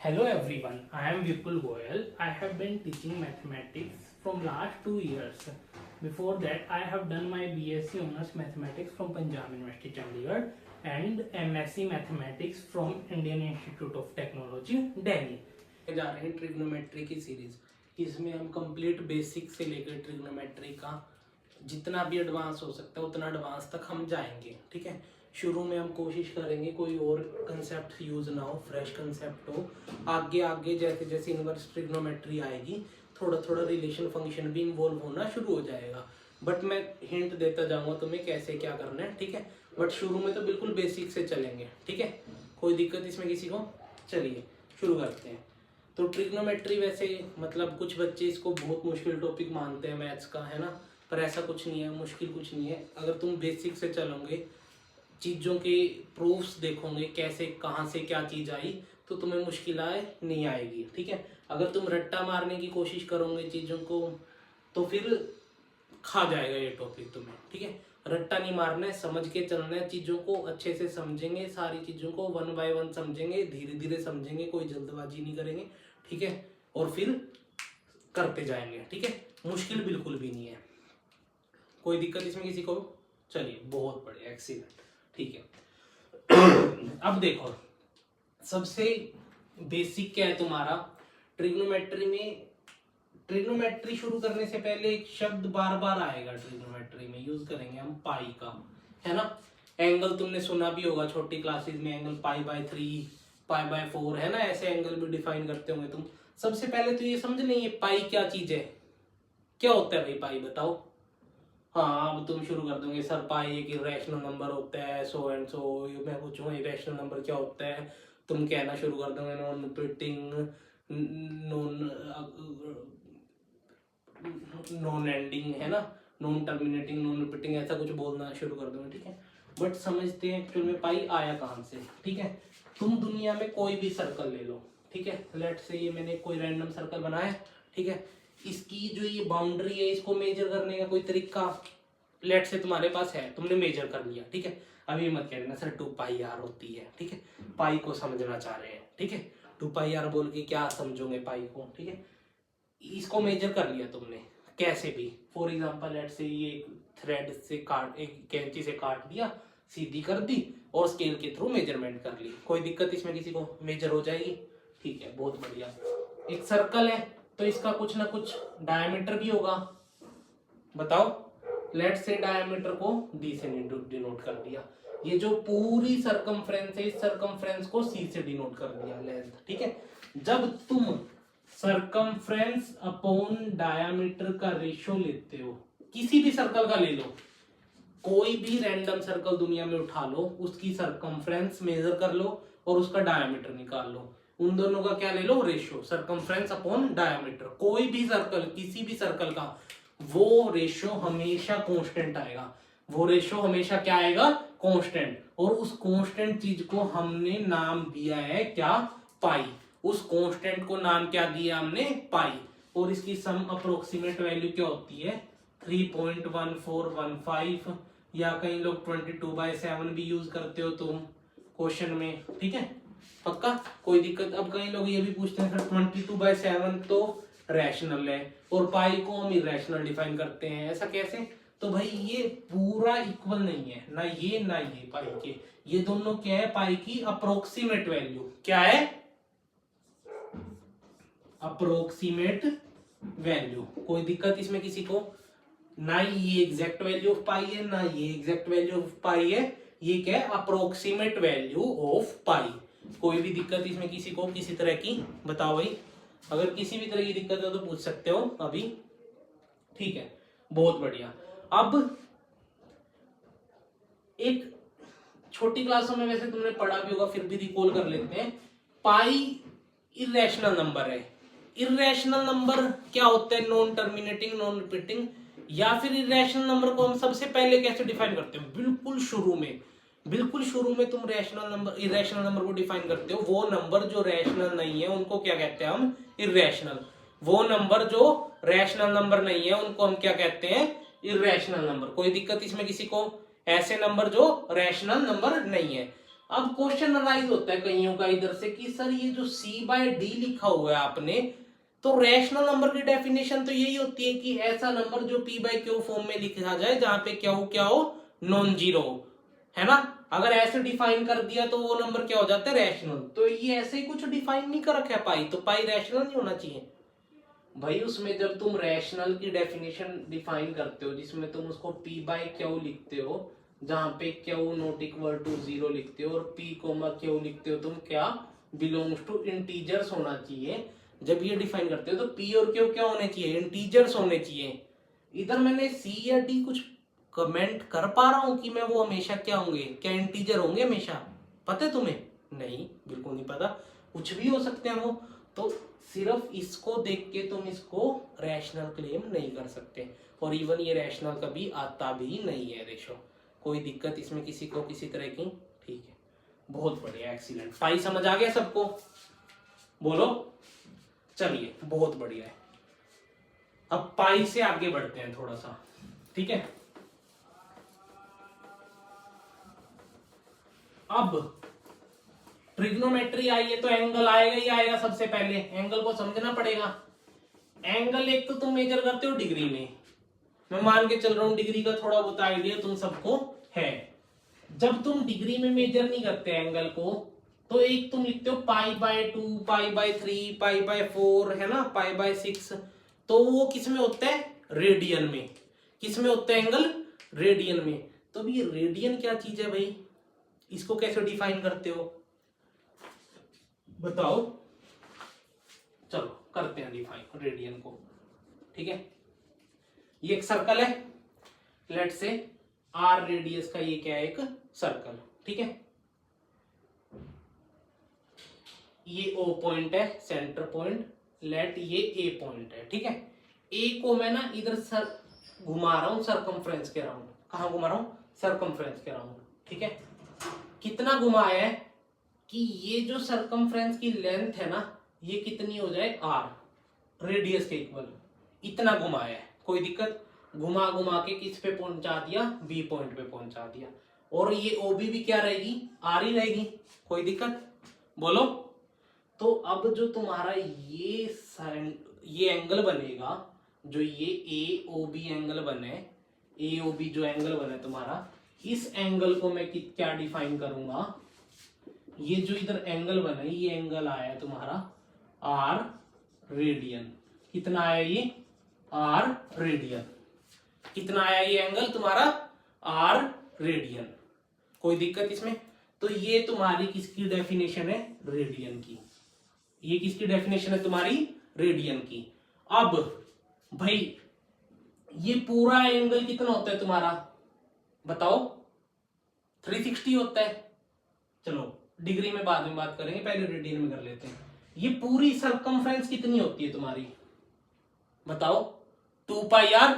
Hello everyone, I am Vipul Goyal. I have been teaching mathematics from last 2 years. Before that, I have done my BSc Honours Mathematics from Punjab University Chandigarh and MSc Mathematics from Indian Institute of Technology, Delhi. जा रहे हैं trigonometry की series. इसमें हम complete basic से लेकर trigonometry का जितना भी एडवांस हो सकता है उतना एडवांस तक हम जाएंगे। ठीक है, शुरू में हम कोशिश करेंगे कोई और कंसेप्ट यूज ना हो, फ्रेश कंसेप्ट हो। आगे आगे जैसे जैसे इनवर्स ट्रिग्नोमेट्री आएगी थोड़ा थोड़ा रिलेशन फंक्शन भी इन्वॉल्व होना शुरू हो जाएगा। बट मैं हिंट देता जाऊंगा तुम्हें कैसे क्या करना है। ठीक है, बट शुरू में तो बिल्कुल बेसिक से चलेंगे। ठीक है, कोई दिक्कत इसमें किसी को? चलिए शुरू करते हैं। तो ट्रिग्नोमेट्री वैसे मतलब कुछ बच्चे इसको बहुत मुश्किल टॉपिक मानते हैं मैथ्स का, है ना, पर ऐसा कुछ नहीं है, मुश्किल कुछ नहीं है। अगर तुम बेसिक से चलोगे, चीज़ों के प्रूफ्स देखोगे कैसे कहाँ से क्या चीज़ आई, तो तुम्हें मुश्किलें नहीं आएगी। ठीक है, अगर तुम रट्टा मारने की कोशिश करोगे चीज़ों को तो फिर खा जाएगा ये टॉपिक तुम्हें। ठीक है, रट्टा नहीं मारना है, समझ के चलना है, चीज़ों को अच्छे से समझेंगे, सारी चीज़ों को वन बाय वन समझेंगे, धीरे धीरे समझेंगे, कोई जल्दबाजी नहीं करेंगे। ठीक है, और फिर करते जाएंगे। ठीक है, मुश्किल बिल्कुल भी नहीं है। कोई दिक्कत इसमें किसी को? चलिए बहुत बढ़िया, एक्सीलेंट। ठीक है, अब देखो सबसे बेसिक क्या है तुम्हारा ट्रिग्नोमेट्री में। ट्रिग्नोमेट्री शुरू करने से पहले एक शब्द बार बार आएगा ट्रिग्नोमेट्री में, यूज करेंगे हम पाई का, है ना। एंगल तुमने सुना भी होगा छोटी क्लासेस में, एंगल पाई/3, पाई/4, है ना, ऐसे एंगल भी डिफाइन करते होंगे तुम। सबसे पहले तो ये समझ लें ये पाई क्या चीज है, क्या होता है भाई पाई, बताओ। हाँ, अब तुम शुरू कर दोगे सर पाई एक इरेशनल नंबर होता है, सो एंड सो। मैं पूछूंगा इरेशनल नंबर क्या होता है, तुम कहना शुरू कर दोगे नॉन रिपीटिंग, नॉन एंडिंग, है ना, नॉन टर्मिनेटिंग, नॉन रिपीटिंग, ऐसा कुछ बोलना शुरू कर दोगे। ठीक है, बट समझते हैं एक्चुअल में पाई आया कहाँ से। ठीक है, तुम दुनिया में कोई भी सर्कल ले लो। ठीक है, लेट से ये मैंने कोई रैंडम सर्कल बनाया। ठीक है, इसकी जो ये बाउंड्री है इसको मेजर करने का कोई तरीका लेट से तुम्हारे पास है, तुमने मेजर कर लिया। ठीक है, अभी मत कहना सर 2πr होती है। ठीक है, पाई को समझना चाह रहे हैं। ठीक है, 2πr बोल के क्या समझोगे पाई को। ठीक है, इसको मेजर कर लिया तुमने कैसे भी। फॉर एग्जाम्पल लेट से ये थ्रेड से काट, एक कैंची से काट दिया, सीधी कर दी और स्केल के थ्रू मेजरमेंट कर ली। कोई दिक्कत इसमें किसी को? मेजर हो जाएगी। ठीक है, बहुत बढ़िया। एक सर्कल है तो इसका कुछ ना कुछ डायमीटर भी होगा, बताओ। लेट से डायमीटर को d से डिनोट कर दिया। ये जो पूरी सरकमफ्रेंस है इस सरकमफ्रेंस को c से डिनोट कर दिया, लेंथ। ठीक है, जब तुम सरकमफ्रेंस अपॉन डायमीटर का रेशियो लेते हो, किसी भी सर्कल का ले लो, कोई भी रैंडम सर्कल दुनिया में उठा लो, उसकी सरकमफ्रेंस मेजर कर लो और उसका डायमीटर निकाल लो। उन दोनों का क्या ले लो? Ratio, circumference upon diameter. कोई भी सर्कल, किसी भी सर्कल का वो रेशियो हमेशा कांस्टेंट आएगा। वो रेशियो हमेशा क्या आएगा? कांस्टेंट। और उस कांस्टेंट चीज को हमने नाम दिया है क्या? पाई। उस कांस्टेंट को नाम क्या दिया हमने? पाई। और इसकी सम अप्रोक्सीमेट वैल्यू क्या होती है? 3.1415, या कई लोग 22/7 भी यूज करते हो तुम क्वेश्चन में। ठीक है, पक्का, कोई दिक्कत? अब कई लोग ये भी पूछते हैं सर 22/7 तो रैशनल है और पाई को हम इरेशनल डिफाइन करते हैं, ऐसा कैसे? तो भाई ये पूरा इक्वल नहीं है, ना ये ना ये पाई के। ये दोनों क्या है? पाई की अप्रोक्सीमेट वैल्यू। क्या है? Approximate value. कोई दिक्कत इसमें किसी को? ना ये एग्जैक्ट वैल्यू ऑफ पाई है, ना ये एग्जैक्ट वैल्यू ऑफ पाई है। ये क्या है? अप्रोक्सीमेट वैल्यू ऑफ पाई। कोई भी दिक्कत इसमें किसी को किसी तरह की? बताओ भाई, अगर किसी भी तरह की दिक्कत हो तो पूछ सकते हो अभी। ठीक है, बहुत बढ़िया। अब एक छोटी क्लासों में वैसे तुमने पढ़ा भी होगा, फिर भी रिकॉल कर लेते हैं। पाई इरेशनल नंबर है। इरेशनल नंबर क्या होता है? Non terminating, non repeating. या फिर इरेशनल नंबर को हम सबसे पहले कैसे डिफाइन करते हैं? बिल्कुल शुरू में तुम रैशनल नंबर, इरेशनल नंबर को डिफाइन करते हो। वो नंबर जो रैशनल नहीं है उनको क्या कहते हैं हम? इरेशनल। वो नंबर जो रैशनल नंबर नहीं है उनको हम क्या कहते हैं? Irrational number. कोई दिक्कत इसमें किसी को? ऐसे नंबर जो रैशनल नंबर नहीं है। अब क्वेश्चन अराइज होता है कईयों का इधर से कि सर ये जो C/D लिखा हुआ है आपने, तो रैशनल नंबर की डेफिनेशन तो यही होती है कि ऐसा नंबर जो P/Q फॉर्म में लिखा जाए जहां पे क्या हो नॉन जीरो, है ना। अगर ऐसे डिफाइन कर दिया तो वो नंबर क्या हो जाता है रैशनल। तो ये ऐसे ही कुछ डिफाइन नहीं कर रखा है पाई, तो पाई रैशनल नहीं होना चाहिए भाई। उसमें जब तुम रैशनल की डेफिनेशन डिफाइन करते हो जिसमें तुम उसको P/Q लिखते हो, जहां पे Q नॉट इक्वल टू 0 लिखते हो और P, Q लिखते हो तुम, क्या बिलोंग्स टू इंटीजर्स होना चाहिए। जब ये डिफाइन करते हो तो P और Q क्या होने चाहिए, इंटीजर्स होने चाहिए। इधर मैंने C या D कुछ कमेंट कर पा रहा हूं कि मैं वो हमेशा क्या होंगे, क्या इंटीजर होंगे हमेशा, पता है तुम्हें? नहीं, बिल्कुल नहीं पता, कुछ भी हो सकते हैं वो। तो सिर्फ इसको देख के तुम इसको रैशनल क्लेम नहीं कर सकते, और इवन ये रैशनल कभी आता भी नहीं है। देखो कोई दिक्कत इसमें किसी को किसी तरह की? ठीक है, बहुत बढ़िया, एक्सीलेंट। पाई समझ आ गया सबको? बोलो। चलिए बहुत बढ़िया है। अब पाई से आगे बढ़ते हैं थोड़ा सा, ठीक है। अब ट्रिग्नोमेट्री आई है तो एंगल आएगा ही आएगा। सबसे पहले एंगल को समझना पड़ेगा। एंगल एक तो तुम मेजर करते हो डिग्री में, मैं मान के चल रहा हूं डिग्री का थोड़ा बहुत आइडिया तुम सबको है। जब तुम डिग्री में मेजर नहीं करते एंगल को, तो एक तुम लिखते हो π/2, π/3, π/4, है ना, π/6। तो वो किस में होता है? रेडियन में। किस में होता है एंगल? रेडियन में। तो ये रेडियन क्या चीज है भाई, इसको कैसे डिफाइन करते हो बताओ? चलो करते हैं डिफाइन रेडियन को, ठीक है। ये एक सर्कल है, लेट से r रेडियस का ये क्या है, एक सर्कल, ठीक है। ये O पॉइंट है, सेंटर पॉइंट, लेट ये A पॉइंट है, ठीक है। A को मैं ना इधर सर घुमा रहा हूं सरकमफ्रेंस के राउंड। कहां घुमा रहा हूं? सरकमफ्रेंस के राउंड, ठीक है। कितना घुमाया है कि ये जो सरकमफ्रेंस की लेंथ है ना, ये कितनी हो जाए, r रेडियस के इक्वल, इतना घुमाया है। कोई दिक्कत? घुमा घुमा के किस पे पहुंचा दिया? B पॉइंट पे पहुंचा दिया। और ये OB भी क्या रहेगी? R ही रहेगी। कोई दिक्कत? बोलो। तो अब जो तुम्हारा ये एंगल बनेगा, जो ये AOB एंगल बने, AOB जो एंगल बने तुम्हारा, इस एंगल को मैं क्या डिफाइन करूंगा? ये जो इधर एंगल बना, ये एंगल आया तुम्हारा R रेडियन। कितना आया ये? R radian. कितना आया ये एंगल तुम्हारा? R radian. कोई दिक्कत इसमें? तो ये तुम्हारी किसकी डेफिनेशन है? रेडियन की। ये किसकी डेफिनेशन है तुम्हारी? रेडियन की। अब भाई ये पूरा एंगल कितना होता है तुम्हारा, बताओ? 360 होता है। चलो डिग्री में बाद में बात करेंगे, पहले रेडियन में कर लेते हैं। ये पूरी सरकमफ्रेंस कितनी होती है तुम्हारी, बताओ? 2πr।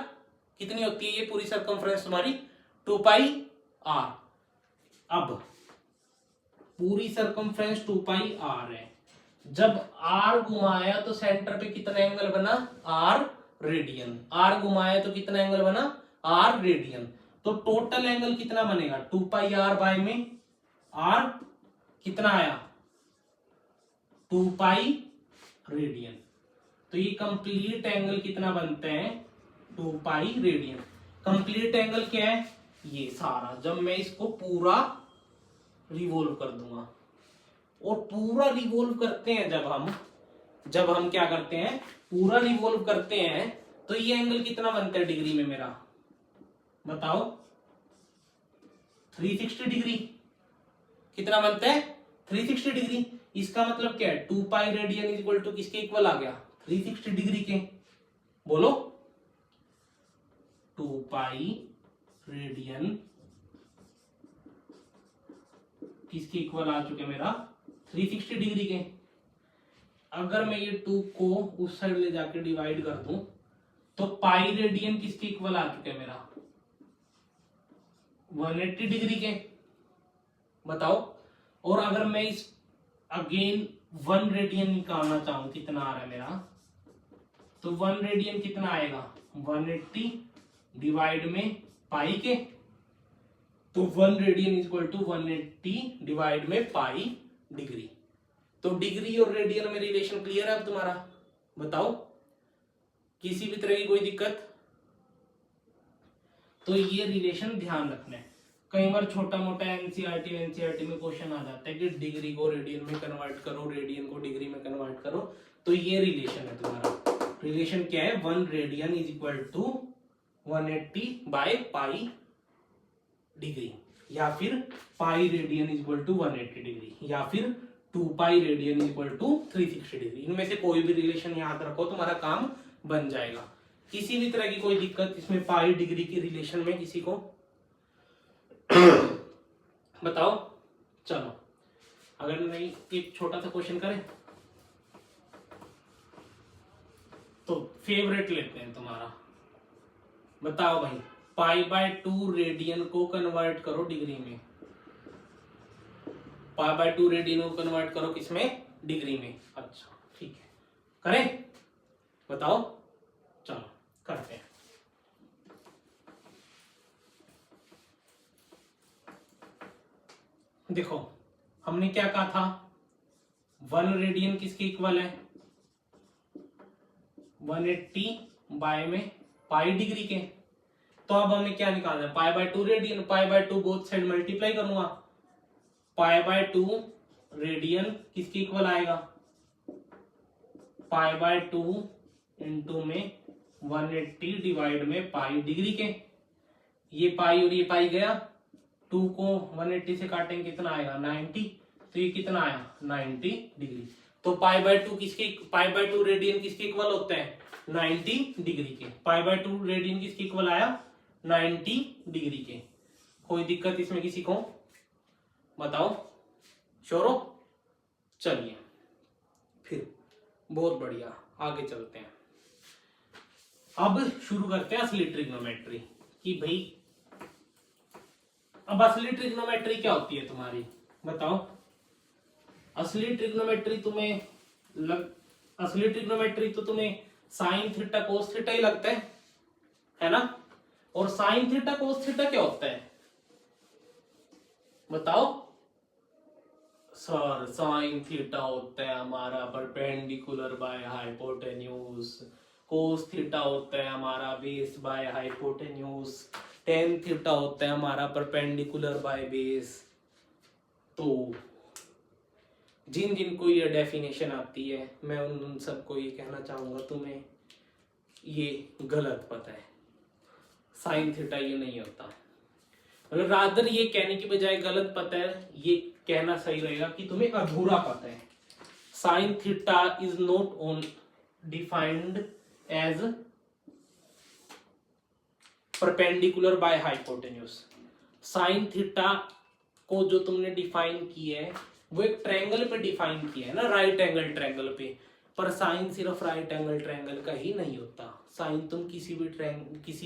कितनी होती है ये पूरी सरकमफ्रेंस तुम्हारी? 2πr। अब पूरी सरकमफ्रेंस 2πr है। जब r घुमाया तो सेंटर पे कितना एंगल बना? r radian. r घुमाया तो कितना एंगल बना? r radian. तो टोटल एंगल कितना बनेगा? 2πr बाय में r कितना आया? 2π रेडियन। तो ये कंप्लीट एंगल कितना बनते हैं? 2π रेडियन। कंप्लीट एंगल क्या है? ये सारा। जब मैं इसको पूरा रिवॉल्व कर दूंगा, और पूरा रिवॉल्व करते हैं जब हम क्या करते हैं? पूरा रिवॉल्व करते हैं, तो ये एंगल कितना बनता है डिग्री में मेरा, बताओ? 360 डिग्री। कितना बनता है? 360 डिग्री। इसका मतलब क्या है? 2π रेडियन इज इक्वल टू किसके इक्वल आ गया? 360 डिग्री के। बोलो। 2π रेडियन किसके इक्वल आ चुके मेरा? 360 डिग्री के। अगर मैं ये 2 को उस साइड ले जाके डिवाइड कर दूं, तो पाई रेडियन किसके इक्वल आ चुके मेरा? 180 डिग्री के। बताओ। और अगर मैं इस अगेन 1 रेडियन निकालना चाहूं, कितना आ रहा है मेरा? तो 1 रेडियन कितना आएगा? 180 डिवाइड में पाई के। तो 1 radian is equal to 180 divide में पाई डिग्री। तो डिग्री और रेडियन में रिलेशन क्लियर है अब तुम्हारा? बताओ किसी भी तरह की कोई दिक्कत? तो ये रिलेशन ध्यान रखना है। कई बार छोटा मोटा एनसीईआरटी में क्वेश्चन आ जाता है कि डिग्री को रेडियन में कन्वर्ट करो, रेडियन को डिग्री में कन्वर्ट करो। तो ये रिलेशन है तुम्हारा। रिलेशन क्या है? 1 radian is equal to 180 by pi degree, या फिर pi radian is equal to 180 degree, या फिर 2 pi radian is equal to 360 degree. इनमें से कोई भी रिलेशन याद रखो, तुम्हारा काम बन जाएगा। किसी भी तरह की कोई दिक्कत इसमें पाई डिग्री की रिलेशन में किसी को? बताओ। चलो अगर नहीं एक छोटा सा क्वेश्चन करें तो फेवरेट लेते हैं तुम्हारा। बताओ भाई, पाई बाय 2 रेडियन को कन्वर्ट करो डिग्री में। पाई बाय 2 रेडियन को कन्वर्ट करो किसमें? डिग्री में। अच्छा ठीक है, करें? बताओ। चलो करते हैं। देखो हमने क्या कहा था? 1 रेडियन किसके इक्वल है? 180 बाय में पाई डिग्री के। तो अब हमें क्या निकालना है? Pi by 2 radian. Pi by 2 both side multiply करूंगा। पाई बाय 2 रेडियन किसके इक्वल आएगा? पाई बाय 2 इंटू में 180 डिवाइड में पाई डिग्री के। ये पाई और ये पाई गया, 2 को 180 से काटेंगे कितना आएगा? 90। तो ये कितना आया? 90 डिग्री। तो पाई बाय 2 किसके? पाई बाय 2 रेडियन किसके इक्वल होते हैं? 90 डिग्री के। पाई बाय 2 रेडियन किसके इक्वल आया? 90 डिग्री के। कोई दिक्कत इसमें किसी को? बताओ। श्योर हो? चलिए फिर बहुत बढ़िया, आगे चलते हैं। अब शुरू करते हैं असली ट्रिग्नोमेट्री कि भाई अब असली ट्रिग्नोमेट्री क्या होती है तुम्हारी? बताओ। असली ट्रिग्नोमेट्री तो तुम्हें साइन थीटा कोस थीटा ही लगता है ना? और साइन थीटा कोस थीटा क्या होता है? बताओ। सर साइन थीटा होता है हमारा perpendicular by hypotenuse, cos theta होता है हमारा base by hypotenuse, tan theta होता है हमारा परपेंडिकुलर बाय बेस। तो जिन जिन को ये डेफिनेशन आती है मैं उन सबको ये कहना चाहूंगा तुम्हें ये गलत पता है। साइन थीटा ये नहीं होता। मतलब रादर ये कहने की बजाय गलत पता है, ये कहना सही रहेगा कि तुम्हें अधूरा पता है। Sine theta is not own defined as perpendicular by hypotenuse. Sine theta को जो तुमने डिफाइन किया है वो एक ट्रायंगल पे डिफाइन किया है ना, राइट एंगल ट्रायंगल पे। पर साइन सिर्फ राइट एंगल ट्रायंगल का ही नहीं होता। साइन तुम किसी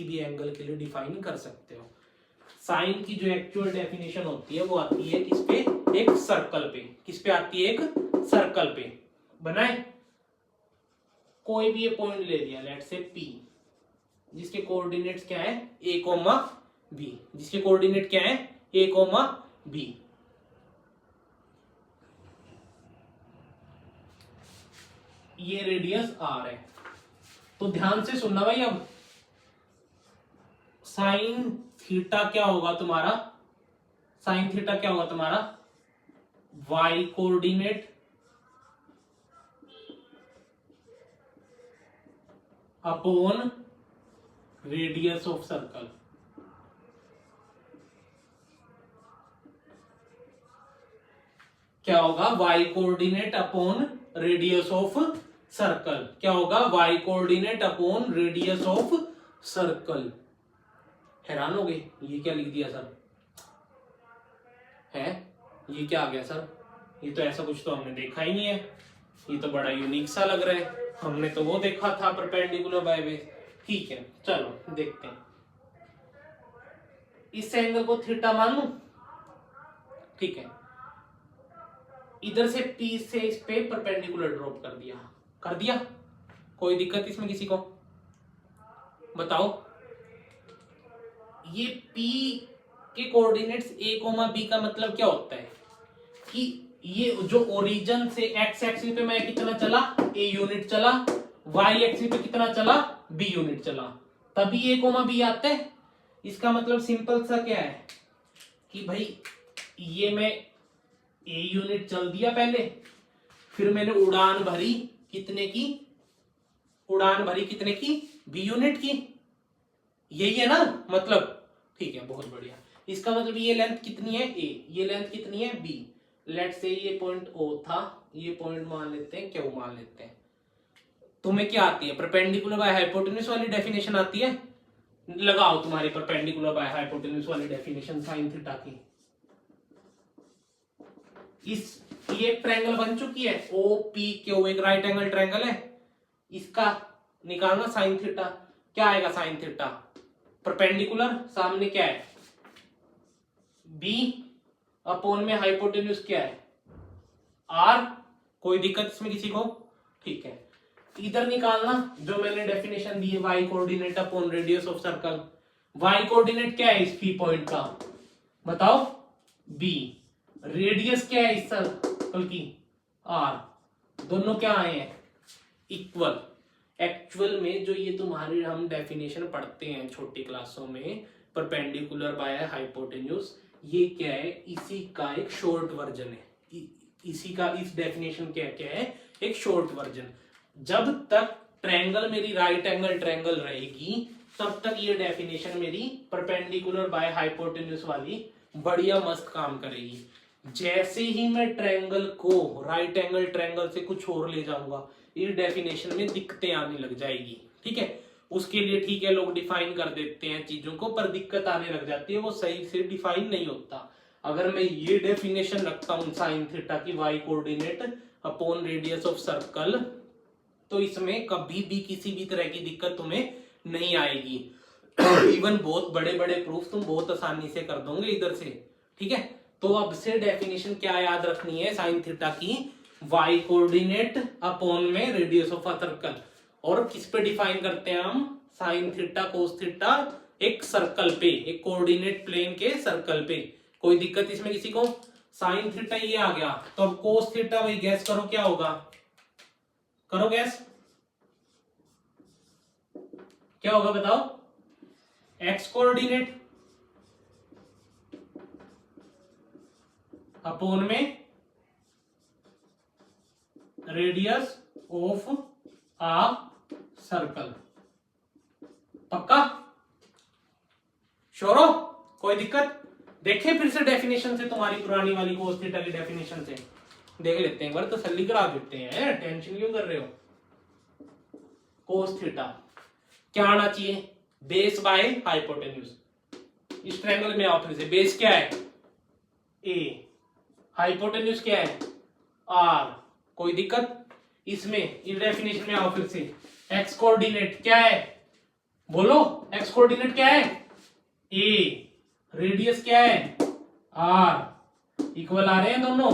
भी एंगल के लिए डिफाइन कर सकते हो। साइन की जो एक्चुअल डेफिनेशन होती है वो आती है किस पे? एक सर्कल पे। किस पे आती है? एक सर्कल पे। बनाए कोई भी ये पॉइंट ले लिया, लेट से P, जिसके कोऑर्डिनेट्स क्या है? A, B। जिसके कोऑर्डिनेट क्या है? A, B। ये रेडियस R है। तो ध्यान से सुनना भाई। अब साइन थीटा क्या होगा तुम्हारा? साइन थीटा क्या होगा तुम्हारा? Y coordinate upon radius of circle. क्या होगा? Y coordinate upon radius of circle. क्या होगा? Y coordinate upon radius of circle. हैरान हो गए? ये क्या लिख दिया सर? है ये क्या आ गया सर? ये तो ऐसा कुछ तो हमने देखा ही नहीं है। ये तो बड़ा यूनिक सा लग रहा है। हमने तो वो देखा था परपेंडिकुलर बाय बेस। ठीक है चलो देखते हैं। इस एंगल को थीटा मान लूं। ठीक है, इधर से P से इस पे परपेंडिकुलर ड्रॉप कर दिया। कर दिया? कोई दिक्कत इसमें किसी को? बताओ। ये P के कोऑर्डिनेट्स a, b का मतलब क्या होता है कि ये जो ओरिजिन से x एक्सिस पे मैं कितना चला a यूनिट चला, y एक्सिस पे कितना चला b यूनिट चला, तभी a, b आते हैं। इसका मतलब सिंपल सा क्या है कि भाई ये मैं a यूनिट चल दिया पहले, फिर मैंने उड़ान भरी कितने की, उड़ान भरी कितने की b यूनिट की, यही है ना मतलब। ठीक है, बहुत बढ़िया। इसका मतलब ये लेंथ कितनी है a, ये लेंथ कितनी है b। लेट से ये पॉइंट o था, ये पॉइंट मान लेते हैं q मान लेते हैं। तुम्हें क्या आती है, परपेंडिकुलर बाय हाइपोटेन्यूज वाली डेफिनेशन आती है, लगाओ तुम्हारी परपेंडिकुलर बाय हाइपोटेन्यूज वाली डेफिनेशन साइन थीटा की। इस ये ट्रायंगल बन चुकी है OPQ, एक राइट एंगल ट्रायंगल है, इसका निकालना साइन थीटा। क्या आएगा साइन थीटा, परपेंडिकुलर सामने क्या है b अपॉन में हाइपोटेन्यूज क्या है r। कोई दिक्कत इसमें किसी को? ठीक है, इधर निकालना जो मैंने डेफिनेशन दी है y coordinate upon radius of circle. y coordinate क्या है इस p पॉइंट का बताओ b, रेडियस क्या है इस सर्कल की r, दोनों क्या आए हैं इक्वल। एक्चुअल में जो ये तुम्हारी हम डेफिनेशन पढ़ते हैं छोटी क्लासों में, परपेंडिकुलर बाय हाइपोटेन्यूज, ये क्या है इसी का एक शॉर्ट वर्जन है। इसी का इस डेफिनेशन क्या है एक शॉर्ट वर्जन। जब तक ट्रायंगल मेरी राइट एंगल ट्रायंगल रहेगी तब तक ये डेफिनेशन मेरी परपेंडिकुलर बाय हाइपोटेन्यूज वाली बढ़िया मस्त काम करेगी। जैसे ही मैं ट्रायंगल को राइट एंगल ट्रायंगल से कुछ और ले जाऊंगा, इस डेफिनेशन में दिक्कतें आने लग जाएगी। ठीक है, उसके लिए ठीक है लोग डिफाइन कर देते हैं चीजों को, पर दिक्कत आने लग जाती है, वो सही से डिफाइन नहीं होता। अगर मैं ये डेफिनेशन रखता हूं साइन थीटा की y coordinate upon radius of circle, तो इसमें कभी भी किसी भी तरह की दिक्कत तुम्हें नहीं आएगी। इवन बहुत बड़े बड़े प्रूफ तुम बहुत आसानी से कर दोगे इधर से। ठीक है, तो अब से डेफिनेशन क्या याद रखनी है साइन थीटा की, y कोऑर्डिनेट अपॉन में रेडियस ऑफ अ सर्कल। और किस पे डिफाइन करते हैं हम साइन थीटा कोस थीटा, एक सर्कल पे, एक कोऑर्डिनेट प्लेन के सर्कल पे। कोई दिक्कत इसमें किसी को? साइन थीटा ये आ गया, तो अब कोस थीटा भाई गैस करो क्या होगा, करो गैस क्या होगा बताओ। एक्स कोऑर्डिनेट अपॉन में रेडियस ऑफ आ सर्कल। पक्का? श्योर हो? कोई दिक्कत? देखें फिर से डेफिनेशन से, तुम्हारी पुरानी वाली कोस थीटा की डेफिनेशन से देख लेते हैं एक बार, तसल्ली करा देते हैं, टेंशन क्यों कर रहे हो। कोस थीटा क्या आना चाहिए, बेस बाय हाइपोटेन्यूज। इस ट्रायंगल में आओ फिर से, बेस क्या है a, हाइपोटेन्यूज क्या है r। कोई दिक्कत इसमें? इस डेफिनेशन में आओ फिर से, x कोऑर्डिनेट क्या है बोलो, x कोऑर्डिनेट क्या है a, रेडियस क्या है r, इक्वल आ रहे हैं दोनों,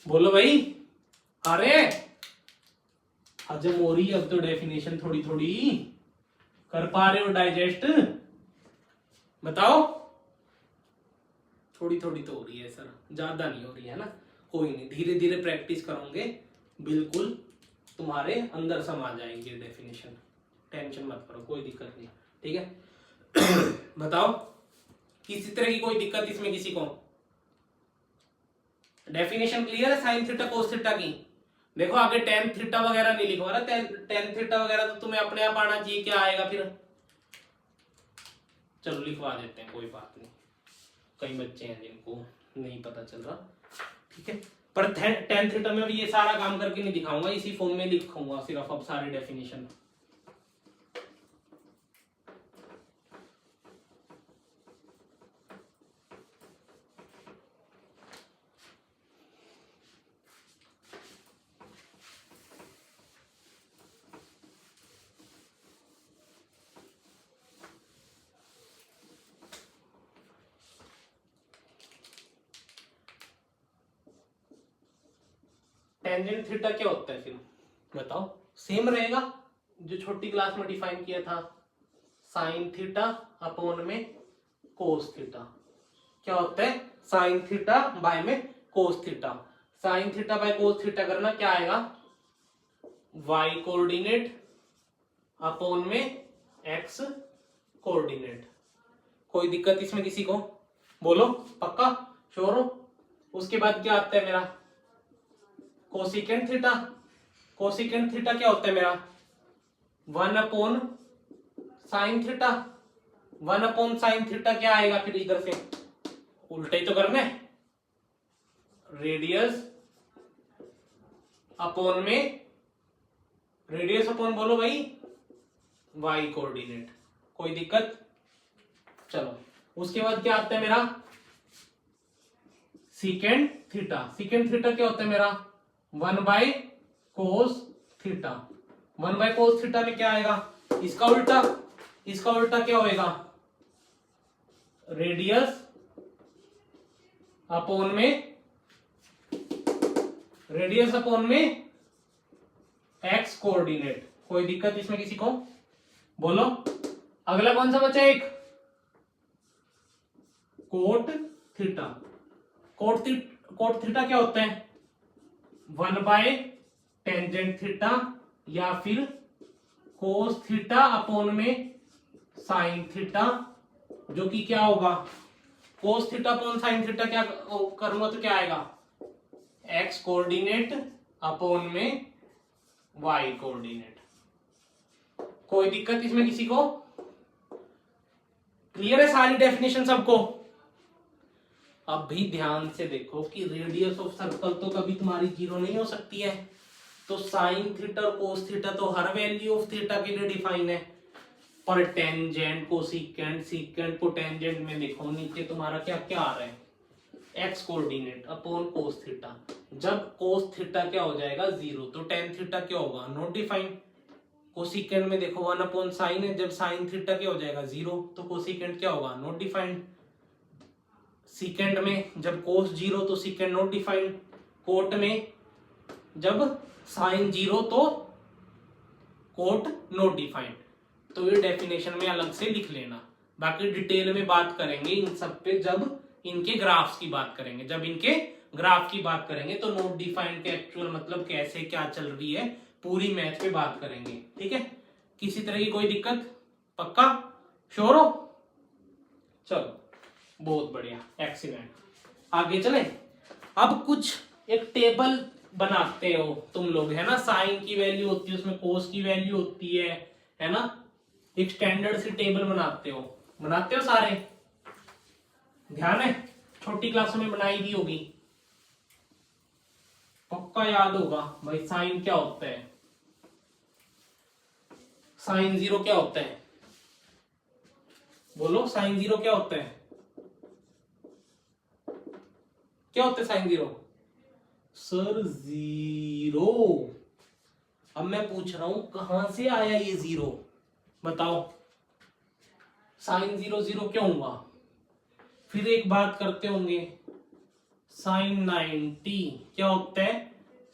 बोलो भाई आ रहे हैं। हजम हो रही है अब तो डेफिनेशन, थोड़ी थोड़ी कर पा रहे हो डाइजेस्ट, बताओ। थोड़ी थोड़ी तो हो रही है सर, ज्यादा नहीं हो रही है ना, कोई नहीं, धीरे धीरे प्रैक्टिस करोगे बिल्कुल तुम्हारे अंदर समा जाएंगे डेफिनेशन, टेंशन मत करो, कोई दिक्कत नहीं। ठीक है बताओ किसी तरह की कोई दिक्कत इसमें किसी को? डेफिनेशन क्लियर है साइन थीटा कोस थीटा की? देखो आगे टेन थीटा वगैरह नहीं लिखवा रहा, टेन थीटा वगैरह तो तुम्हें अपने आप आना चाहिए, क्या आएगा फिर, चलो लिखवा देते हैं, कोई बात नहीं, कई बच्चे हैं जिनको नहीं पता चल रहा। ठीक है, पर टेन थीटा में भी ये सारा काम करके नहीं दिखाऊंगा, इसी फॉर्म में लिखूंगा सिर्फ अब सारे डेफिनेशन। टेंजेंट थीटा क्या होता है फिर बताओ? सेम रहेगा जो छोटी क्लास में डिफाइन किया था, साइन थीटा अपॉन में कोस थीटा। क्या होता है साइन थीटा बाय में cos theta. Sine theta by cos theta करना क्या आएगा, y कोऑर्डिनेट अपॉन में x कोऑर्डिनेट। कोई दिक्कत इसमें किसी को, बोलो पक्का श्योर हो। उसके बाद क्या आता है मेरा कोसिकेंट थीटा। कोसिकेंट थीटा क्या होता है मेरा 1 upon sine theta. 1 upon sine theta क्या आएगा फिर इधर से, उल्टे ही तो करना है, रेडियस अपॉन में, रेडियस अपॉन बोलो भाई y कोऑर्डिनेट। कोई दिक्कत, चलो उसके बाद क्या आता है मेरा सीकेंट थीटा। सीकेंट थीटा क्या होता है मेरा 1 by cos theta. 1 by cos theta में क्या आएगा, इसका उल्टा, इसका उल्टा क्या होएगा रेडियस अपॉन में, रेडियस अपॉन में x कोऑर्डिनेट। कोई दिक्कत इसमें किसी को, बोलो। अगला कौन सा बचा एक, कोट थीटा। कोट थीटा क्या होता है 1 बाय टेंजेंट थीटा या फिर कोस थीटा अपॉन में साइन थीटा, जो कि क्या होगा cos theta upon sine theta क्या करूंगा तो क्या आएगा x कोऑर्डिनेट अपॉन में y कोऑर्डिनेट। कोई दिक्कत इसमें किसी को, क्लियर है सारी डेफिनेशन सबको। अब भी ध्यान से देखो कि रेडियस ऑफ सर्कल तो कभी तुम्हारी जीरो नहीं हो सकती है, तो साइन थीटा और कोस थीटा तो हर वैल्यू ऑफ थीटा के लिए डिफाइन है। पर टेंजेंट कोसिकेंट सीकेंट कोटेंजेंट में देखो नीचे तुम्हारा क्या क्या आ रहा है x coordinate upon cos theta. जब कोस थीटा क्या हो जाएगा 0 तो टेन थीटा क्या होगा नॉट डिफाइंड। कोसिकेंट में देखो 1 अपॉन साइन है, जब साइन थीटा क्या हो जाएगा 0 तो कोसिकेंट क्या होगा नॉट डिफाइंड। सीकेंट में जब कोस 0 तो सीकेंट नॉट डिफाइंड। कोट में जब साइन 0 तो कोट नॉट डिफाइंड। तो ये डेफिनेशन में अलग से लिख लेना, बाकी डिटेल में बात करेंगे इन सब पे जब इनके ग्राफ्स की बात करेंगे। जब इनके ग्राफ की बात करेंगे तो नॉट डिफाइंड के एक्चुअल मतलब कैसे क्या चल रही है पूरी मैथ पे बात करेंगे, ठीक है। किसी तरह की कोई दिक्कत, पक्का श्योर हो, चलो बहुत बढ़िया एक्सीलेंट। आगे चले, अब कुछ एक टेबल बनाते हो तुम लोग, है ना। साइन की वैल्यू होती है उसमें, कोस की वैल्यू होती है ना। एक स्टैंडर्ड सी टेबल बनाते हो सारे, ध्यान है छोटी क्लासों में बनाई दी होगी, पक्का याद होगा भाई। साइन क्या होता है, साइन 0 क्या होता है, बोलो साइन 0 क्या होता है, क्या होता है साइन 0 सर 0। अब मैं पूछ रहा हूं कहां से आया ये 0, बताओ। साइन 0 0 क्यों हुआ। फिर एक बात करते होंगे साइन 90 क्या होता है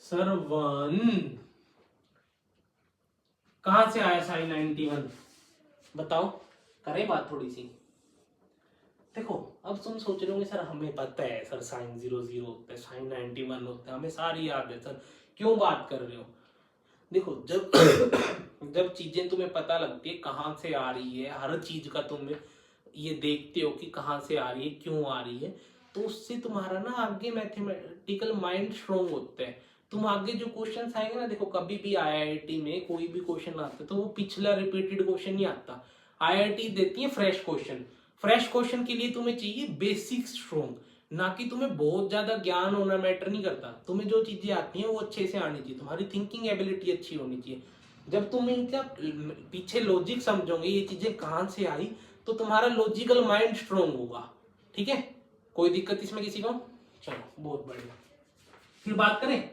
सर 1। कहां से आया साइन 91, बताओ, करें बात थोड़ी सी। देखो अब तुम सोच रहे होंगे सर हमें पता है सर साइन 0 0 होता है, साइन 91 होता है, हमें सारी याद है सर, क्यों बात कर रहे हो। देखो जब चीजें तुम्हें पता लगती है कहाँ से आ रही है, हर चीज का तुम ये देखते हो कि कहाँ से आ रही है क्यों आ रही है, तो उससे तुम्हारा ना आगे मैथमेटिकल माइंड स्ट्रोंग होता है। तुम आगे जो क्वेश्चन आएंगे ना, देखो कभी भी आईआईटी में कोई भी क्वेश्चन आता है तो वो पिछला रिपीटेड क्वेश्चन नहीं आता। आईआईटी देती है फ्रेश क्वेश्चन। फ्रेश क्वेश्चन के लिए तुम्हें चाहिए बेसिक स्ट्रोंग, ना कि तुम्हें बहुत ज्यादा ज्ञान होना मैटर नहीं करता। तुम्हें जो चीजें आती हैं वो अच्छे से आनी चाहिए, तुम्हारी थिंकिंग एबिलिटी अच्छी होनी चाहिए। जब तुम इनका पीछे लॉजिक समझोगे ये चीजें कहाँ से आई, तो तुम्हारा लॉजिकल माइंड स्ट्रोंग होगा, ठीक है। कोई दिक्कत इसमें किसी को, चलो बहुत बढ़िया। फिर बात करें,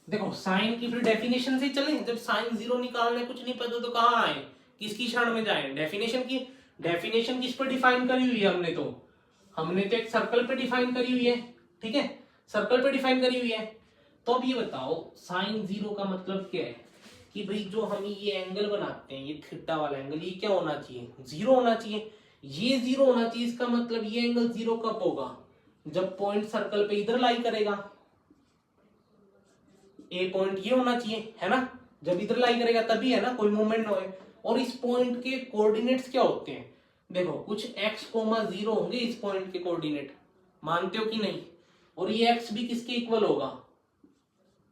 देखो साइन की फिर डेफिनेशन से चले। जब साइन 0 निकालने कुछ नहीं पता तो कहाँ आए, किसकी शरण में जाए, डेफिनेशन की। डेफिनेशन किस पर डिफाइन करी हुई है हमने तो एक सर्कल पे डिफाइन करी हुई है, ठीक है, सर्कल पे डिफाइन करी हुई है। तो अब ये बताओ साइन 0 का मतलब क्या है कि भाई जो हम ये एंगल बनाते हैं, ये थीटा वाला एंगल, ये क्या होना चाहिए 0 होना चाहिए। ये 0 होना चाहिए, इसका मतलब ये एंगल 0 कब होगा, जब पॉइंट सर्कल पे इधर लाई करेगा। ए पॉइंट ये होना चाहिए, है ना, जब इधर लाई करेगा तभी है ना, कोई मूवमेंट ना हो। और इस पॉइंट के कोऑर्डिनेट्स क्या होते हैं, देखो कुछ x,0 होंगे इस पॉइंट के कोऑर्डिनेट, मानते हो कि नहीं। और ये x भी किसके इक्वल होगा,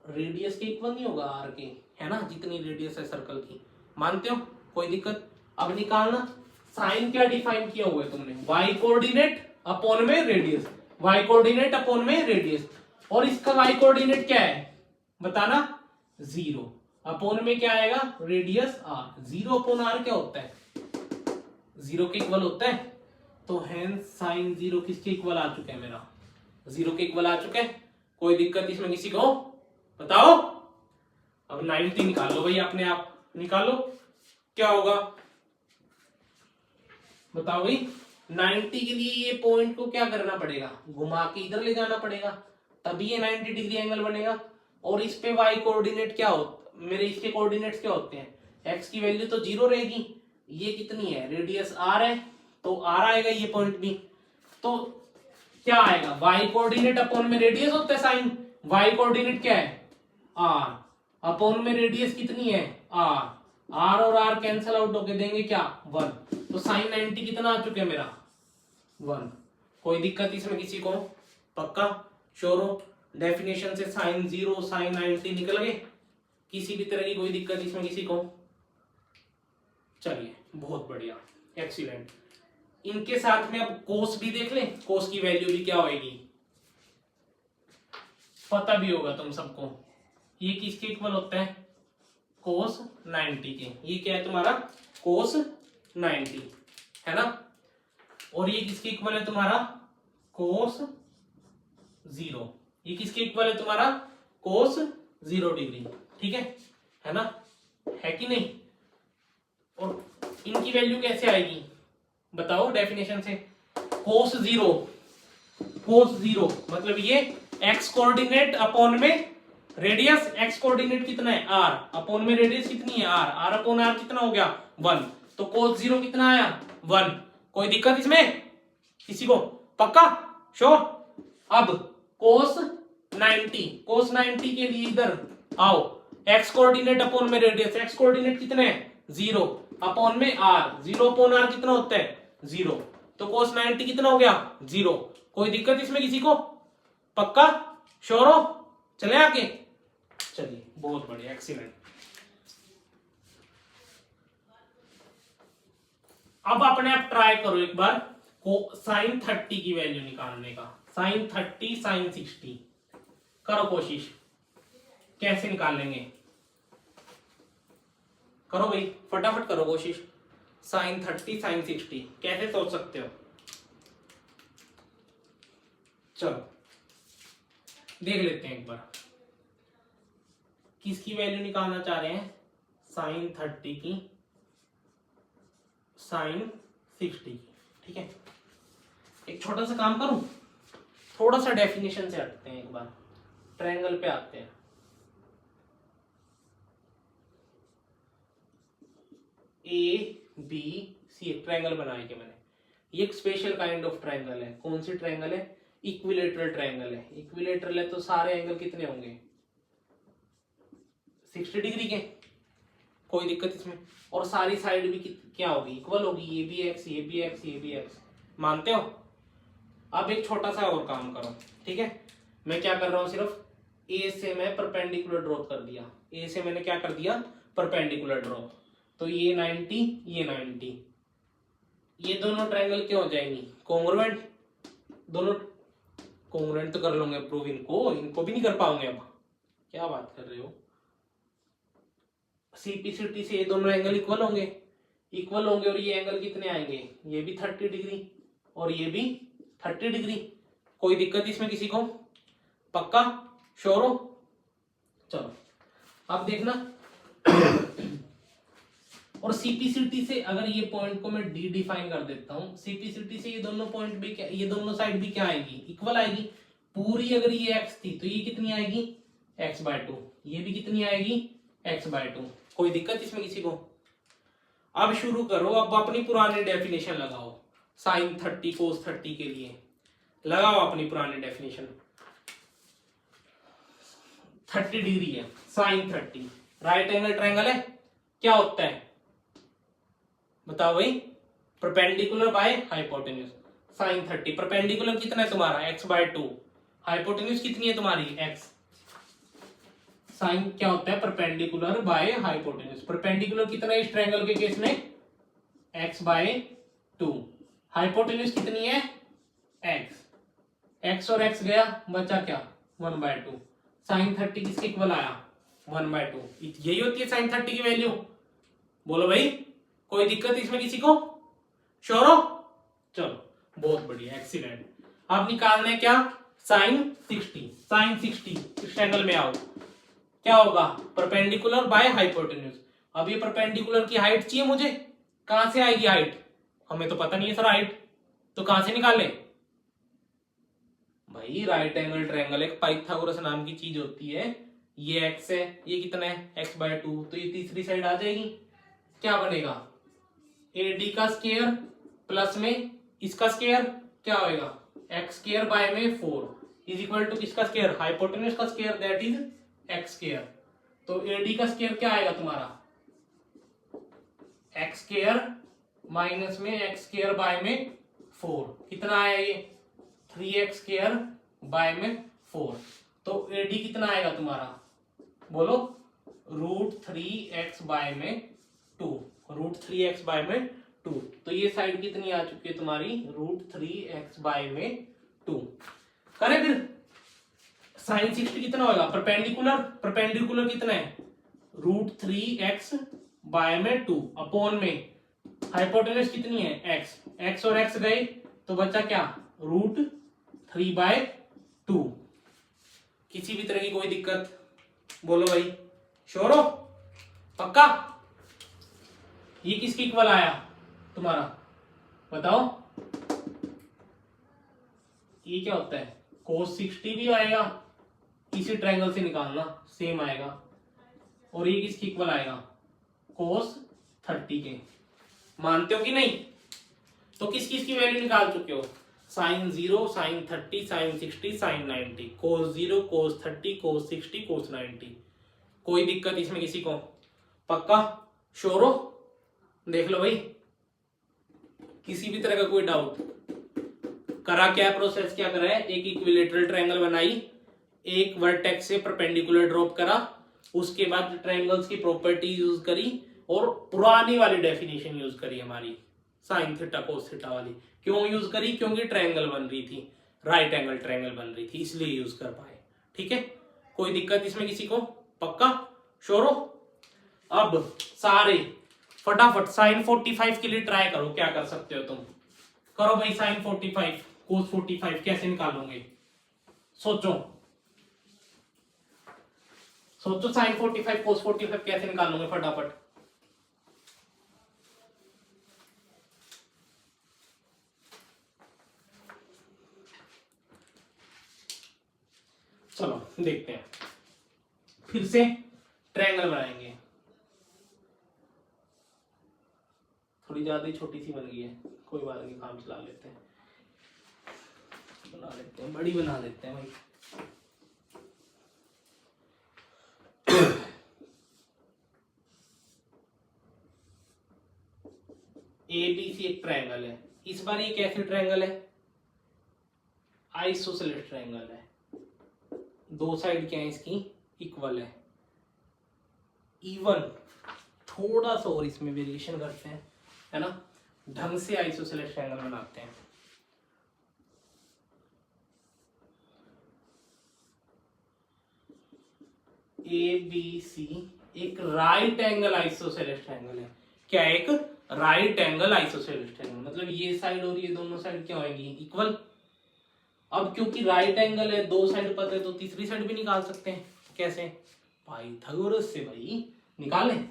रेडियस के इक्वल नहीं होगा, r के, है ना, जितनी रेडियस है सर्कल की, मानते हो, कोई दिक्कत। अब निकालना, साइन क्या डिफाइन किया हुआ है तुमने, y कोऑर्डिनेट अपॉन में रेडियस, y कोऑर्डिनेट अपॉन में रेडियस। और इसका y कोऑर्डिनेट क्या है बताना, 0 अपॉन में क्या आएगा, रेडियस r। 0 अपॉन r क्या होता है, 0 के इक्वल होता है। तो हेंस साइन 0 किसके इक्वल आ चुका है, मेरा 0 के इक्वल आ चुका है। कोई दिक्कत इसमें किसी को, बताओ। अब 90 निकाल लो भाई, अपने आप निकालो क्या होगा, बताओ भाई। 90 के लिए ये पॉइंट को क्या करना पड़ेगा, घुमा के इधर ले जाना पड़ेगा, तभी ये 90 डिग्री एंगल बनेगा। और इस पे y कोऑर्डिनेट क्या होता, मेरे इसके कोऑर्डिनेट्स क्या होते हैं, x की वैल्यू तो 0 रहेगी, ये कितनी है, रेडियस r है, तो r आएगा ये पॉइंट भी। तो क्या आएगा, y कोऑर्डिनेट अपॉन में रेडियस होता है साइन, y कोऑर्डिनेट क्या है r, अपॉन में रेडियस कितनी है r, r और r कैंसिल आउट होके देंगे क्या 1। तो साइन 90 कितना आ चुका है मेरा 1। कोई दिक्कत इसमें किसी को, पक्का श्योर हो। डेफिनेशन से साइन 0 साइन 90 निकल गए, किसी भी तरह की कोई दिक्कत इसमें किसी को, चलिए बहुत बढ़िया, एक्सीलेंट। इनके साथ में अब कोस भी देख लें, कोस की वैल्यू भी क्या होगी, पता भी होगा तुम सबको, ये किसके इक्वल होता है, कोस 90 के। ये क्या है तुम्हारा, कोस 90, है ना। और ये किसके इक्वल है तुम्हारा, कोस 0। ये किसके इक्वल है तुम्हारा, कोस 0 डिग्री, ठीक है ना, है कि नहीं। और इनकी वैल्यू कैसे आएगी बताओ डेफिनेशन से, कोस 0, कोस 0 मतलब ये x कोऑर्डिनेट अपॉन में रेडियस, x कोऑर्डिनेट कितना है r, अपॉन में रेडियस कितनी है r, r अपॉन r कितना हो गया 1। तो कोस 0 कितना आया 1। कोई दिक्कत इसमें किसी को, पक्का श्योर। अब कोस 90, कोस 90 के लिए इधर आओ, x कोऑर्डिनेट अपॉन में रेडियस, x कोऑर्डिनेट कितने हैं 0 अपॉन में r, 0 अपॉन r कितना होता है 0। तो कोस 90 कितना हो गया 0। कोई दिक्कत इसमें किसी को, पक्का श्योर हो, चले आगे, चलिए बहुत बढ़िया, एक्सीलेंट। अब अपने आप ट्राई करो एक बार को साइन 30 की वैल्यू निकालने का, साइन 30 साइन 60 करो कोशिश, कैसे निकाल लेंगे, करो भाई फटाफट करो कोशिश। साइन 30 साइन 60 कैसे सोच सकते हो, चलो देख लेते हैं एक बार, किसकी वैल्यू निकालना चाह रहे हैं, साइन 30 की साइन 60 की, ठीक है। एक छोटा सा काम करूं, थोड़ा सा डेफिनेशन से हटते हैं, एक बार ट्रायंगल पे आते हैं। ए बी सी एक ट्रायंगल बनाया क्या मैंने, ये एक स्पेशल काइंड ऑफ ट्रायंगल है। कौन सी ट्रायंगल है, इक्विलेटरल ट्रायंगल है। इक्विलेटरल है तो सारे एंगल कितने होंगे 60 डिग्री के, कोई दिक्कत इसमें। और सारी साइड भी क्या होगी, इक्वल होगी, ये भी एक्स ये भी एक्स ये भी एक्स, मानते हो। अब एक छोटा सा और काम करो, ठीक है। मैं क्या कर रहा हूं, सिर्फ ए से मैं परपेंडिकुलर ड्रॉ कर दिया, ए से मैंने क्या कर दिया परपेंडिकुलर ड्रॉ। तो ये 90 ये 90, ये दोनों ट्रायंगल क्या हो जाएंगी कॉन्ग्रुएंट, दोनों कॉन्ग्रुएंट तो कर लोगे प्रूव, इनको भी नहीं कर पाओगे। अब क्या बात कर रहे हो, सीपीसीटी से ये दोनों एंगल इक्वल होंगे, इक्वल होंगे। और ये एंगल कितने आएंगे, ये भी 30 डिग्री और ये भी 30 डिग्री। कोई दिक्कत इसमें किसी को, पक्का श्योर हो। चलो अब देखना और सीपीसीटी से अगर ये पॉइंट को मैं डी डिफाइन कर देता हूं, सीपीसीटी से ये दोनों पॉइंट भी क्या, ये दोनों साइड भी क्या आएगी इक्वल आएगी। पूरी अगर ये एक्स थी तो ये कितनी आएगी x/2, ये भी कितनी आएगी x/2। कोई दिक्कत इसमें किसी को। अब शुरू करो, अब अपनी पुरानी डेफिनेशन लगाओ। साइन 30 कोस 30 के लिए। लगाओ अपनी पुरानी डेफिनेशन। 30 डिग्री है, साइन 30 राइट एंगल ट्रायंगल है, क्या होता है बताओ भाई? Perpendicular by hypotenuse. Sine 30 perpendicular कितना है तुम्हारा x/2, हाइपोटेन्यूज कितनी है तुम्हारी x। साइन क्या होता है? Perpendicular by hypotenuse. परपेंडिकुलर कितना है इस ट्रायंगल के केस में? x/2। हाइपोटेन्यूज कितनी है? x और x गया, बचा क्या? 1/2। साइन 30 किसके इक्वल आया? 1/2। यही होती है साइन 30 की वैल्यू। बोलो भाई, कोई दिक्कत इसमें किसी को? श्योर हो? चलो बहुत बढ़िया, एक्सीलेंट। अब निकालना है क्या? साइन 60। साइन 60 इस ट्रायंगल में आओ, क्या होगा? Perpendicular by hypotenuse. अब ये परपेंडिकुलर की हाइट चाहिए मुझे, कहां से आएगी हाइट? हमें तो पता नहीं है सर हाइट, तो कहां से निकाले भाई? राइट एंगल ट्रायंगल एक पाइथागोरस नाम की चीज होती है। ये x है, ये कितना है? x/2। तो ये तीसरी साइड आ जाएगी, क्या बनेगा? AD का स्क्वायर प्लस में इसका स्क्वायर, क्या होएगा? x² बाय में 4 इज इक्वल टू किसका स्क्वायर? हाइपोटेन्यूज का स्क्वायर, दैट इज x²। तो AD का स्क्वायर क्या आएगा तुम्हारा? x² माइनस में x² बाय में 4, कितना आया ये? 3x² बाय में 4। तो AD कितना आएगा तुम्हारा? बोलो। √3x बाय में 2। √3x बाय में 2। तो ये साइड कितनी आ चुकी है तुम्हारी? √3x बाय में 2। करें फिर? साइन 60 कितना होगा? परपेंडिकुलर, परपेंडिकुलर कितना है? √3x बाय में 2 अपॉन में हाइपोटेन्यूज कितनी है? x और x गए, तो बचा क्या? √3/2। किसी भी तरह की कोई दिक्कत? बोलो भाई, श्योर हो? पक्का? ये किसकी इक्वल आया तुम्हारा? बताओ। ये क्या होता है? cos 60 भी आएगा, इसी ट्रायंगल से निकालना, सेम आएगा। और ये किसकी इक्वल आएगा? cos 30 के। मानते हो कि नहीं? तो किस किस की वैल्यू निकाल चुके हो? Sine 0, sine 30, sine 60, sine 90, cos 0, cos 30, cos 60, cos 90। कोई दिक्कत इसमें किसी को? पक्का? श्योर हो? देख लो भाई, किसी भी तरह का कोई डाउट? करा क्या प्रोसेस, क्या करा है? एक इक्विलेटरल ट्रायंगल बनाई, एक वर्टेक्स से परपेंडिकुलर ड्रॉप करा, उसके बाद ट्रायंगल्स की प्रॉपर्टी यूज करी और पुरानी वाली डेफिनेशन यूज करी हमारी साइन थीटा कोस थीटा वाली। क्यों यूज करी? क्योंकि ट्रायंगल बन रही थी, राइट एंगल ट्रायंगल बन रही थी, इसलिए यूज कर पाए। ठीक है, कोई दिक्कत इसमें किसी को? पक्का? श्योर हो? अब सारे फटाफट साइन 45 के लिए ट्राई करो, क्या कर सकते हो तुम? करो भाई, साइन 45 कोस 45 कैसे निकालोगे? सोचो सोचो, साइन 45 कोस 45 कैसे निकालोगे फटाफट? चलो देखते हैं, फिर से ट्रायंगल बनाएंगे। थोड़ी ज्यादा ही छोटी सी बन गई है, कोई बात नहीं, काम चला लेते हैं, बना लेते हैं, बड़ी बना लेते हैं भाई। ABC एक ट्रायंगल है। इस बार ये कैसे ट्रायंगल है? आइसोसेलेस ट्रायंगल है। दो साइड क्या है इसकी? इक्वल है, इवन। थोड़ा सा और इसमें वेरिएशन करते हैं, है ना, ढंग से आइसोसेलेस ट्रायंगल बनाते हैं। ABC एक राइट एंगल आइसोसेलेस ट्रायंगल है। क्या है? एक राइट एंगल आइसोसेलेस ट्रायंगल, मतलब ये साइड और ये दोनों साइड क्या होंगी? इक्वल। अब क्योंकि राइट एंगल है, दो साइड पता है, तो तीसरी साइड भी निकाल सकते हैं। कैसे? पाइथागोरस से भाई निकालें।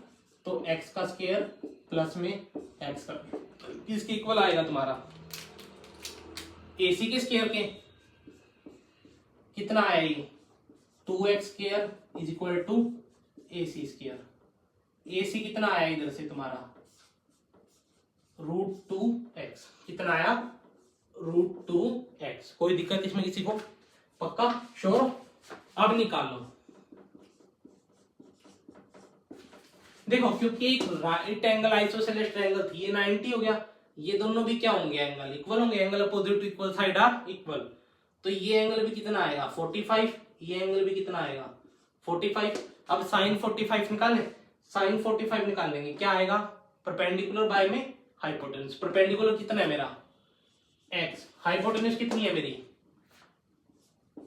तो x का स्क्वायर प्लस में x का, किसके इक्वल आएगा तुम्हारा? AC के स्क्वायर के। कितना आया ये? 2x square is equal to AC square. AC कितना आया इधर से तुम्हारा? √2x कितना आया √2x। कोई दिक्कत इसमें किसी को? पक्का श्योर? अब निकालो। देखो क्योंकि एक राइट एंगल आइसोसेलेस ट्रायंगल थी, ये 90 हो गया, ये दोनों भी क्या होंगे? एंगल इक्वल होंगे, angle opposite to equal side are equal. तो ये एंगल भी कितना आएगा 45, ये एंगल भी कितना आएगा 45। अब साइन 45 निकालें, साइन 45 निकाल लेंगे, क्या आएगा? परपेंडिकुलर बाय में हाइपोटेन्यूज। परपेंडिकुलर कितना है मेरा x, हाइपोटेन्यूज कितनी है मेरी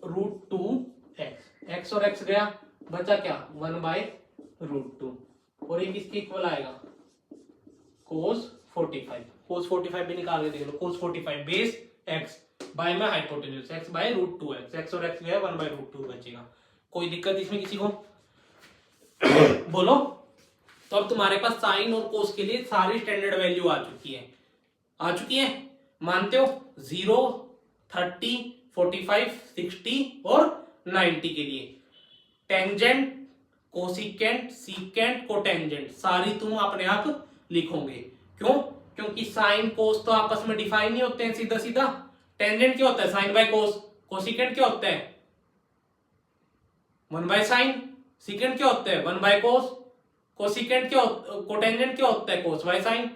√2x। x और x गया, बचा क्या 1/√2, और ये किसके इक्वल आएगा cos 45। cos 45 भी निकाल के देख लो, cos 45 बेस x बाय में हाइपोटेन्यूज x/√2x, x और x गया 1/√2 बचेगा। कोई दिक्कत इसमें किसी को? बोलो। तो अब तुम्हारे पास साइन और कोस के लिए सारी स्टैंडर्ड वैल्यू आ चुकी है, आ चुकी है, मानते हो? 0, 30, 45, 60 और 90 के लिए टेंजेंट, कोसिकेंट, सीकेंट, कोटेंजेंट सारी तुम अपने आप लिखोगे। क्यों? क्योंकि साइन कोस तो आपस में डिफाइन नहीं होते हैं सीधा सीधा। टेंजेंट क्या होता है? Sign by cos. कोसिकेंट क्या होता है? 1/sin। सीकेंट क्या होता है? 1/cos। कोसिकेंट क्या, कोटेंजेंट क्या होता है? cos by sin।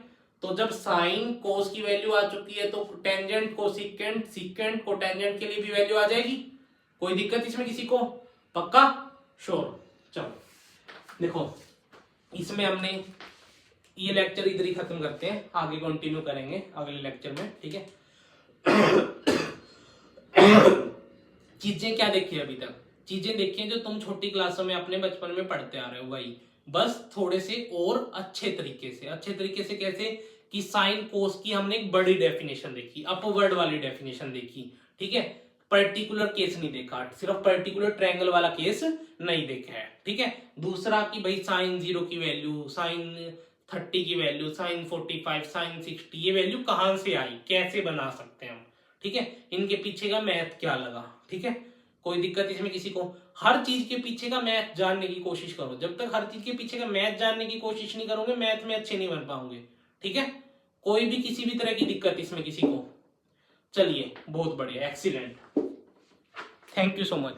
तो जब साइन कोस की वैल्यू आ चुकी है तो टेंजेंट, कोसिकेंट, सीकेंट, कोटेंजेंट के लिए भी वैल्यू आ जाएगी। कोई दिक्कत इसमें किसी को? पक्का श्योर? चलो देखो, इसमें हमने ये लेक्चर इधर ही खत्म करते हैं, आगे कंटिन्यू करेंगे अगले लेक्चर में, ठीक है। चीजें क्या देखी अभी तक? चीजें देखी हैं जो तुम छोटी क्लासों में अपने बचपन में पढ़ते आ रहे हो, वही बस थोड़े से और अच्छे तरीके से। अच्छे तरीके से कैसे? कि साइन कोस की हमने एक बड़ी डेफिनेशन देखी, अपवर्ड वाली डेफिनेशन देखी, ठीक है। पर्टिकुलर केस नहीं देखा, सिर्फ पर्टिकुलर ट्रायंगल वाला केस नहीं देखा है, ठीक है। दूसरा कि भाई साइन 0 की वैल्यू, साइन 30 की वैल्यू, साइन 45, साइन 60 ये वैल्यू कहां से आई, कैसे बना सकते हैं हम, ठीक है। इनके पीछे का मैथ क्या लगा, ठीक है। कोई दिक्कत इसमें किसी को? हर चीज के पीछे का मैथ जानने की कोशिश करो। जब तक हर चीज के पीछे का मैथ जानने की कोशिश नहीं करोगे, मैथ में अच्छे नहीं बन पाओगे, ठीक है। कोई भी किसी भी तरह की दिक्कत इसमें किसी को? चलिए बहुत बढ़िया, excellent, thank you so much.